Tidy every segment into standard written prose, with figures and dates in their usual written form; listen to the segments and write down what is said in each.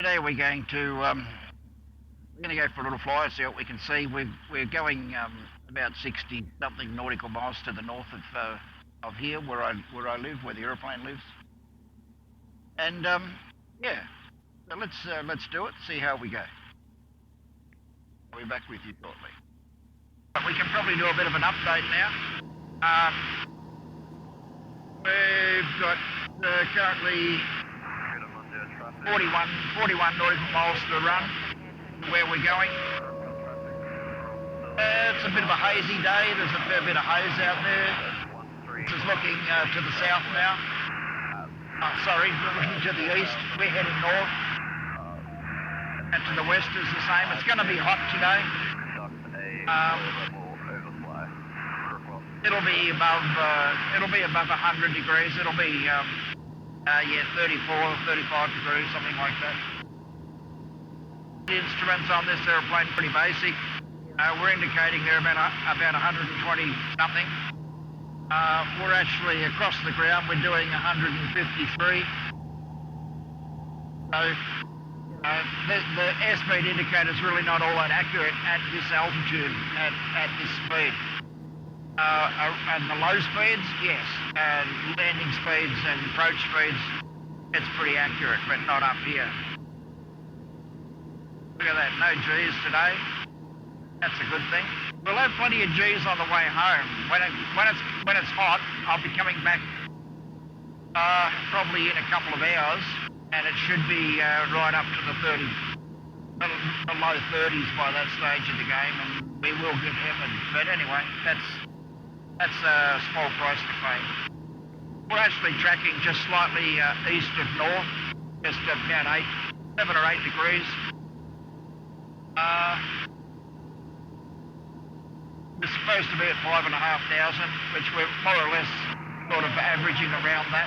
Today we're going to go for a little fly, see what we can see. We're going about 60 something nautical miles to the north of here, where I live, where the aeroplane lives. And yeah, so let's do it. See how we go. I'll be back with you shortly. But we can probably do a bit of an update now. We've got currently 41 nautical miles to run where we're going. It's a bit of a hazy day. There's a fair bit of haze out there. This is looking to the south now. Sorry, looking to the east. We're heading north. And to the west is the same. It's going to be hot today. It'll be above 100 degrees. It'll be 34, 35 degrees, something like that. The instruments on this aeroplane pretty basic. We're indicating they're about 120 something. We're actually across the ground. We're doing 153. So the airspeed indicator is really not all that accurate at this altitude, at this speed. And the low speeds, yes. Landing speeds and approach speeds, it's pretty accurate, but not up here. Look at that, no G's today. That's a good thing. We'll have plenty of G's on the way home. When it's hot, I'll be coming back probably in a couple of hours, and it should be right up to the low 30s by that stage of the game, and we will get heaven. But anyway, that's a small price to pay. We're actually tracking just slightly east of north, just about 7 or 8 degrees. We're supposed to be at 5,500, which we're more or less sort of averaging around that.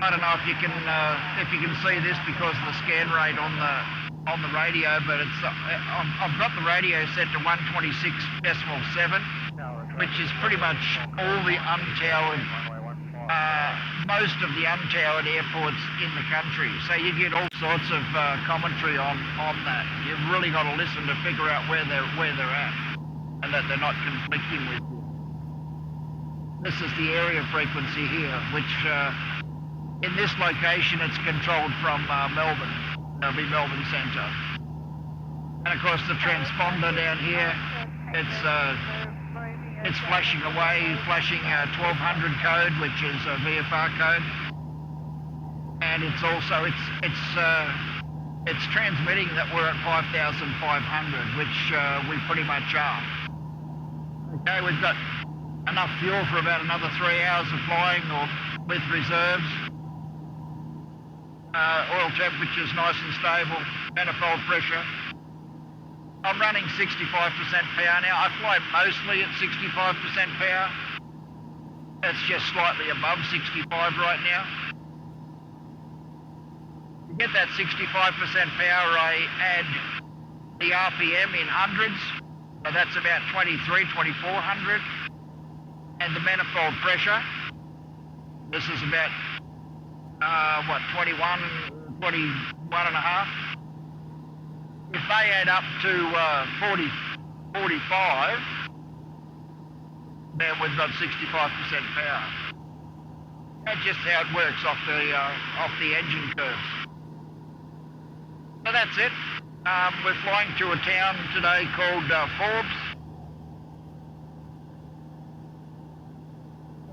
I don't know if you can see this because of the scan rate on the radio, but it's I've got the radio set to 126.7, which is pretty much all the untowered, most of the untowered airports in the country. So you get all sorts of commentary on that. You've really got to listen to figure out where they're at, and that they're not conflicting with you. This is the area frequency here, which in this location it's controlled from Melbourne. That'll be Melbourne Centre. And of course the transponder down here, it's flashing away, flashing a 1200 code, which is a VFR code. And it's also, it's transmitting that we're at 5,500, which we pretty much are. Okay, we've got enough fuel for about another 3 hours of flying, or with reserves. Oil temperature's nice and stable, manifold pressure. I'm running 65% power now. I fly mostly at 65% power. That's just slightly above 65 right now. To get that 65% power, I add the RPM in hundreds. So that's about 2,400. And the manifold pressure. This is about 21 and a half. If they add up to 45, then we've got 65% power. That's just how it works off the engine curves. So that's it. We're flying to a town today called Forbes.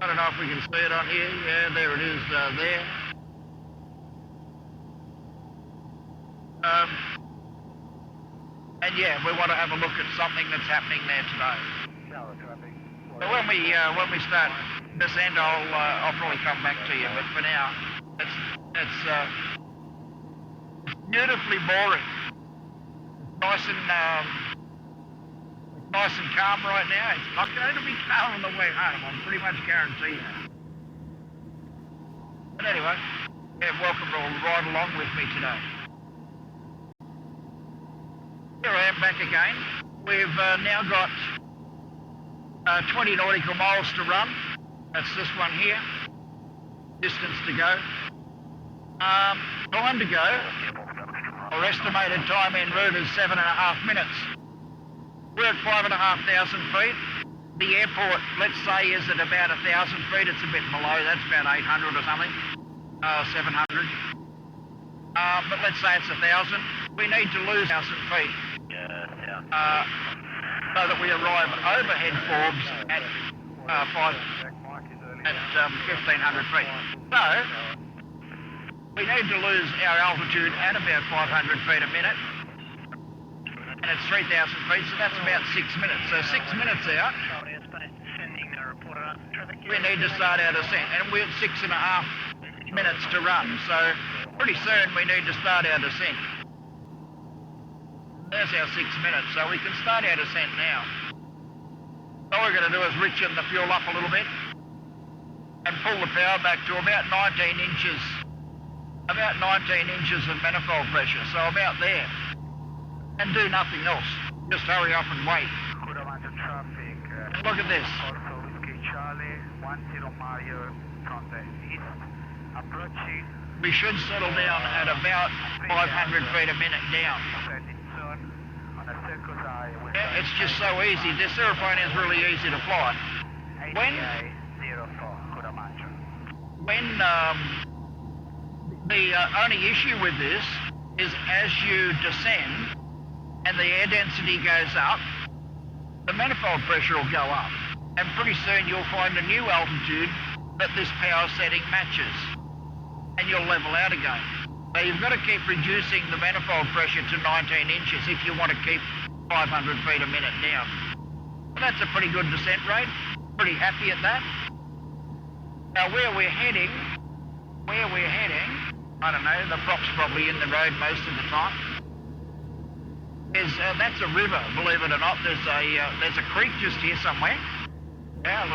I don't know if we can see it on here. Yeah, there it is there. And yeah, we want to have a look at something that's happening there today. So when we start descent, I'll probably come back to you. But for now, it's beautifully boring. It's nice and calm right now. It's not going to be calm on the way home. I'm pretty much guaranteeing that. But anyway, you're welcome to ride along with me today. Here I am back again. We've now got 20 nautical miles to run. That's this one here. Distance to go. Time to go, or estimated time en route is 7.5 minutes. We're at 5,500 feet. The airport, let's say, is at about 1,000 feet. It's a bit below, that's about 800 or something, 700. But let's say it's 1,000. We need to lose 1,000 feet so that we arrive overhead Forbes at 1,500 feet. So we need to lose our altitude at about 500 feet a minute, and it's 3,000 feet, so that's about 6 minutes. So 6 minutes out, we need to start our descent, and we're at 6.5 minutes to run, so pretty soon we need to start our descent. There's our 6 minutes, so we can start our descent now. All we're going to do is richen the fuel up a little bit and pull the power back to about 19 inches of manifold pressure, so about there. And do nothing else. Just hurry up and wait. And look at this. We should settle down at about 500 feet a minute down. Yeah, it's just so easy. This aeroplane is really easy to fly. The only issue with this is as you descend and the air density goes up, the manifold pressure will go up, and pretty soon you'll find a new altitude that this power setting matches, and you'll level out again. So you've got to keep reducing the manifold pressure to 19 inches if you want to keep 500 feet a minute down. So that's a pretty good descent rate. Pretty happy at that. Now where we're heading, I don't know, the prop's probably in the road most of the time. That's a river, believe it or not. There's a creek just here somewhere. Yeah, a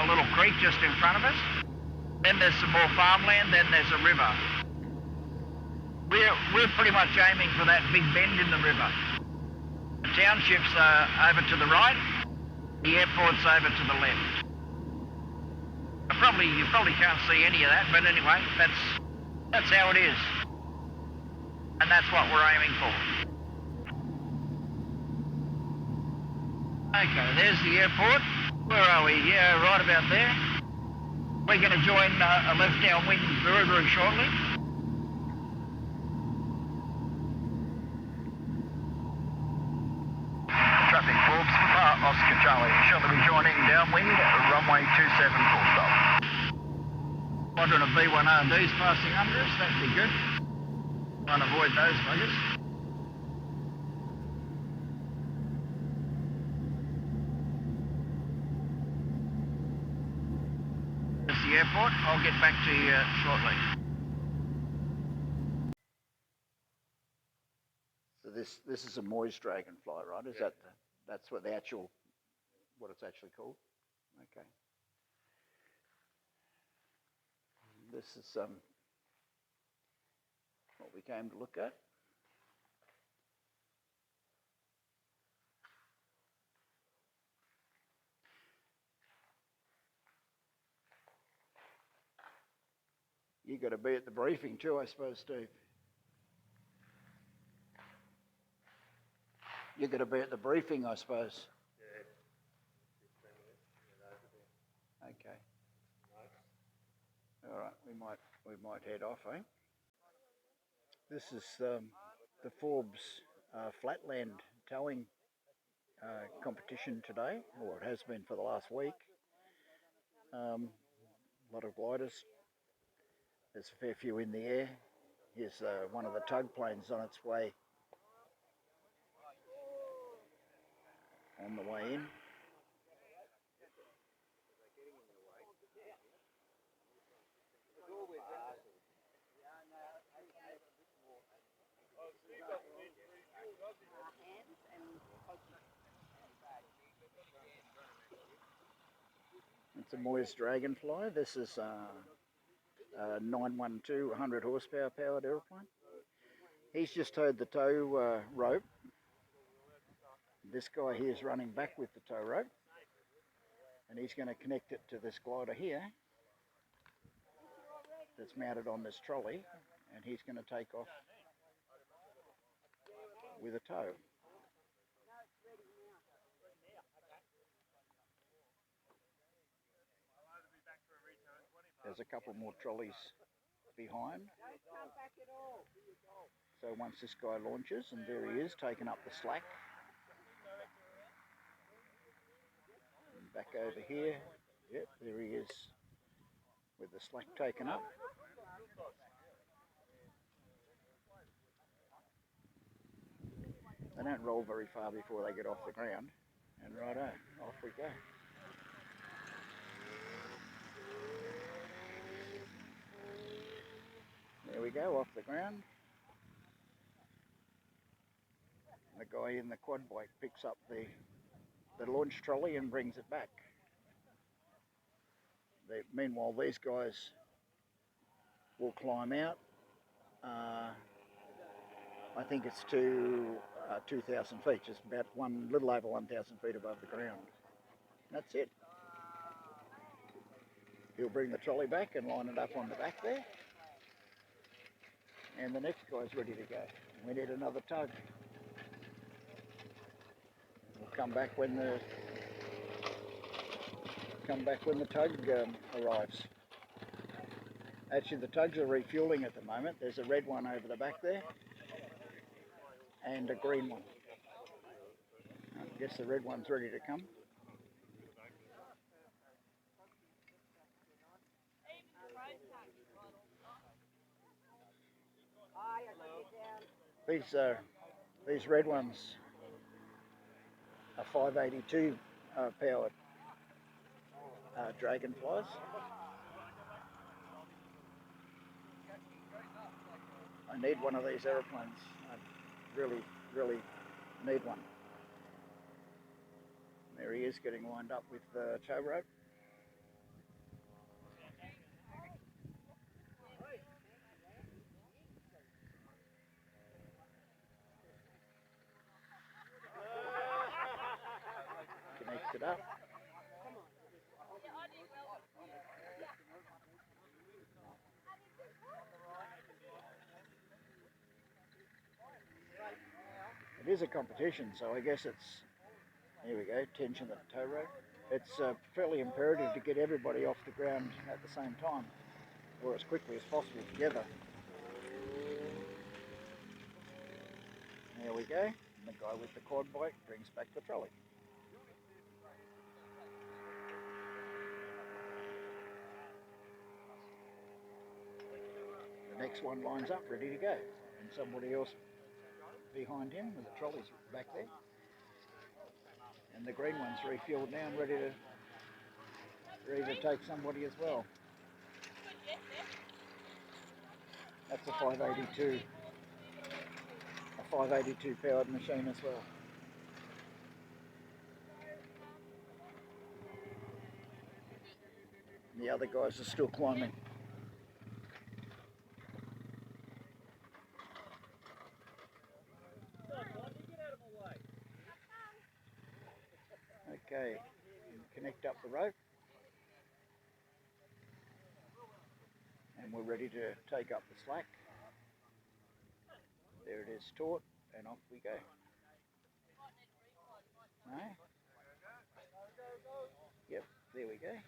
little creek just in front of us. Then there's some more farmland, then there's a river. We're pretty much aiming for that big bend in the river. The township's over to the right, the airport's over to the left. You probably can't see any of that, but anyway, that's how it is. And that's what we're aiming for. Okay, there's the airport. Where are we? Yeah, right about there. We're going to join a left downwind very, very shortly. Traffic Forbes, Oscar Charlie. Shortly be joining downwind, runway 27 full stop. Quadrant of B1RDs passing under us, that'd be good. Try and avoid those buggers. There's the airport. I'll get back to you shortly. So this is a Moy's dragonfly, right? Is that that's what it's actually called? Okay. This is what we came to look at. You got to be at the briefing too, I suppose, Steve. You got to be at the briefing, I suppose. Yeah. Okay. All right, we might head off, eh? This is the Forbes Flatland towing competition today, or it has been for the last week. A lot of gliders. There's a fair few in the air. Here's one of the tug planes on its way, in. It's a Moy's Dragonfly. This is a 912 100 horsepower powered aeroplane. He's just towed the tow rope. This guy here is running back with the tow rope, and he's going to connect it to this glider here that's mounted on this trolley, and he's going to take off with a tow. There's a couple more trolleys behind. So once this guy launches, and there he is, taking up the slack. And back over here, yep, there he is, with the slack taken up. They don't roll very far before they get off the ground. And righto, off we go. There we go, off the ground. The guy in the quad bike picks up the launch trolley and brings it back. Meanwhile, these guys will climb out. I think it's to 2,000 feet, just about little over 1,000 feet above the ground. That's it. He'll bring the trolley back and line it up on the back there. And the next guy's ready to go. We need another tug. We'll come back when the tug arrives. Actually, the tugs are refueling at the moment. There's a red one over the back there and a green one. I guess the red one's ready to come. These red ones are 582 powered dragonflies. I need one of these aeroplanes. I really need one. There he is, getting lined up with the tow rope. Connects it up. It is a competition, so I guess it's, here we go, tension at the tow rope. It's fairly imperative to get everybody off the ground at the same time, or as quickly as possible together. There we go, and the guy with the quad bike brings back the trolley. The next one lines up, ready to go, and somebody else behind him with the trolleys back there. And the green one's refueled now and ready to take somebody as well. That's a 582 powered machine as well. And the other guys are still climbing. Okay, connect up the rope, and we're ready to take up the slack. There it is, taut, and off we go. No? Yep, there we go.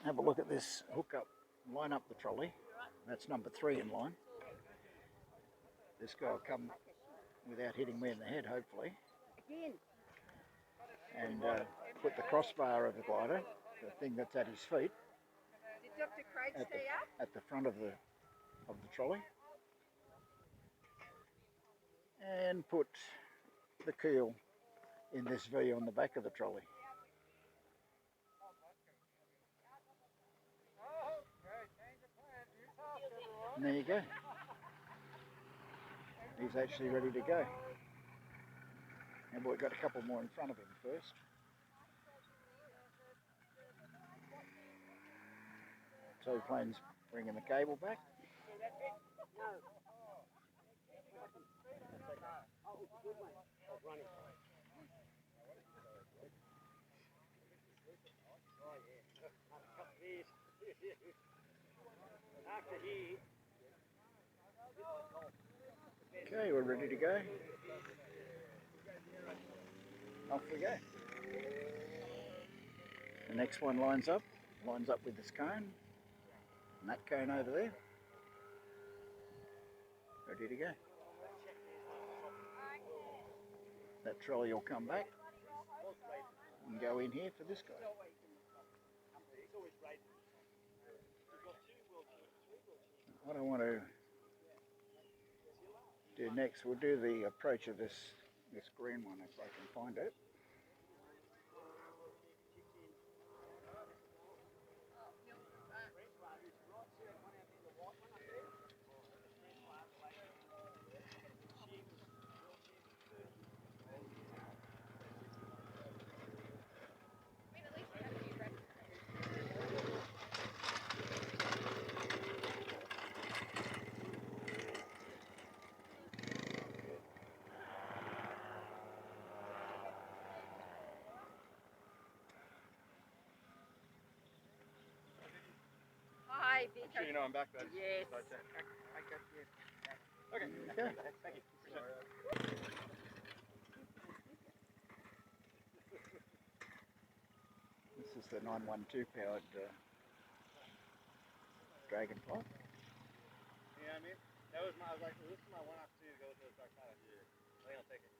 Have a look at this hook up, line up the trolley. That's number 3 in line. This guy will come without hitting me in the head, hopefully. And put the crossbar of the glider, the thing that's at his feet, at the front of the trolley. And put the keel in this V on the back of the trolley. And there you go. He's actually ready to go. And we've got a couple more in front of him first. So plane's bringing the cable back. Okay, we're ready to go. Off we go. The next one lines up with this cone, and that cone over there. Ready to go. That trolley will come back and go in here for this guy. What I want to do next, we'll do the approach of this green one if I can find it. Hi, Vic. I'm sure you know I'm back then. Yes. I got you. Okay. Thank you. This is the 912 powered Dragonfly. Yeah, I mean, I was like, well, this is my one opportunity to go to the dark side. I think I'll take it.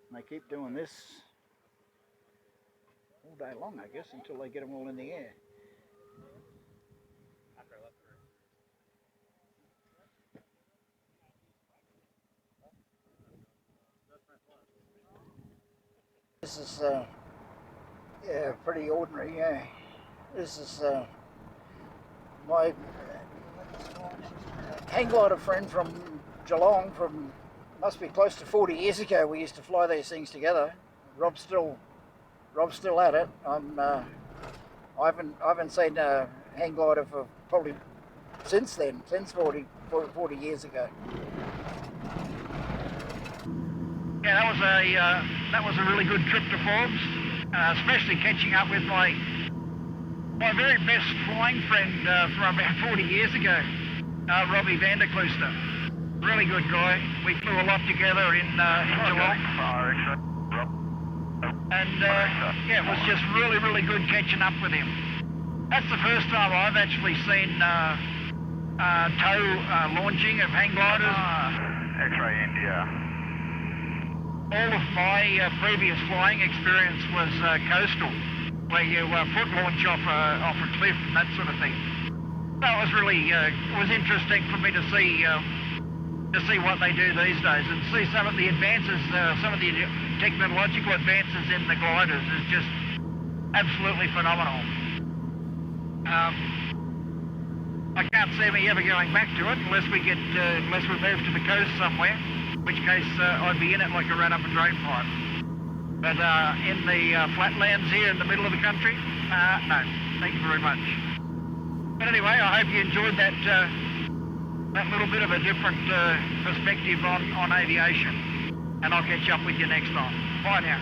And they keep doing this all day long, I guess, until they get them all in the air. After I left the room. This is yeah, pretty ordinary. Yeah, this is my hang glider friend from Geelong. From must be close to 40 years ago. We used to fly these things together. Rob's still at it. I haven't seen a hang glider for probably since 40 years ago. Yeah, that was a really good trip to Forbes, especially catching up with my very best flying friend from about 40 years ago, Robbie Vanderklooster. Really good guy. We flew a lot together in Geelong. And yeah, it was just really, really good catching up with him. That's the first time I've actually seen tow launching of hang gliders. X-ray India. All of my previous flying experience was coastal, where you foot launch off a cliff and that sort of thing. So it was really it was interesting for me to see what they do these days and see some of the advances, some of the technological advances in the gliders is just absolutely phenomenal. I can't see me ever going back to it unless we move to the coast somewhere. In which case I'd be in it like a rat up a drain pipe. But in the flatlands here in the middle of the country, no, thank you very much. But anyway, I hope you enjoyed that little bit of a different perspective on aviation. And I'll catch up with you next time. Bye now.